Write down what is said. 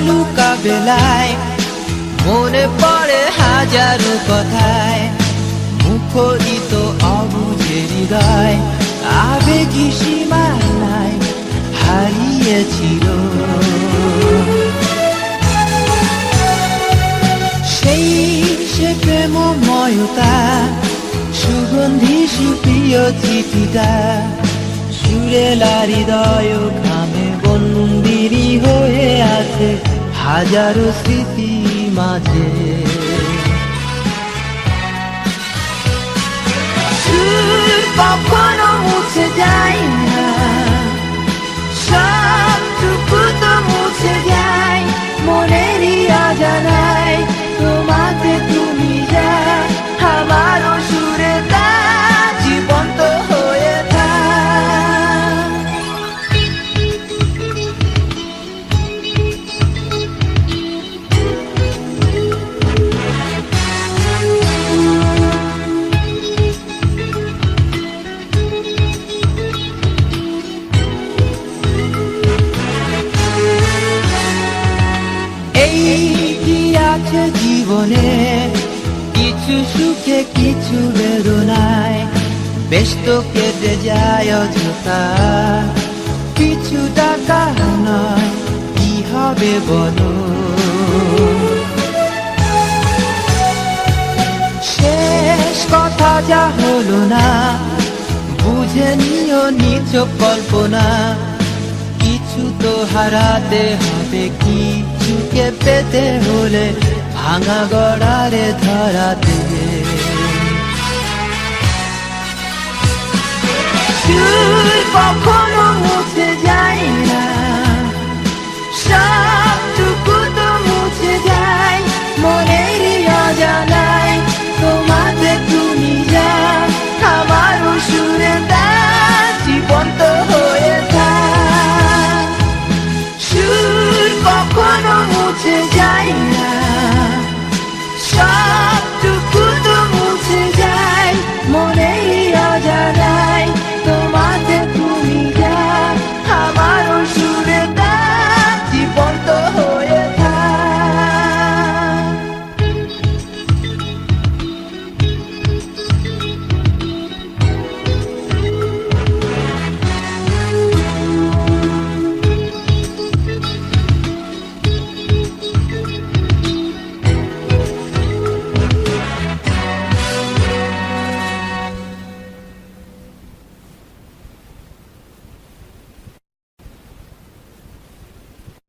Luka বেলায় মনে পড়ে হাজারো কথায়, মুখরিত অবুঝে হৃদয় আবেগী সীমানায় হারিয়েছিল। সেই সে প্রেমময়তা, সুগন্ধি সুপ্রিয় চিঠিটা, সুরেলা হৃদয় ঘামে বন্দিনী হয়ে আছে হাজারো স্মৃতি মাঝে। সুর কখনো মুছে যায় না, সবটুকু তো মুছে যায় মনেরই অজানায়। তোমাকে তুমি যা আমারও সুরে তা জীবন্ত হয়ে থাক। এই কি আছে জীবনে, কিছু সুখে কিছু বেদনায়, বেশ তো কেটে যায় অযথা, কিছু টাকা নয় কি হবে বলো। শেষ কথা যা হলো না, বুঝে নিও নিজ কল্পনা, কিছু তো হারাতে হবে, কিছুকে পেতে হলে ভাঙা গড়ারে ধরাতে।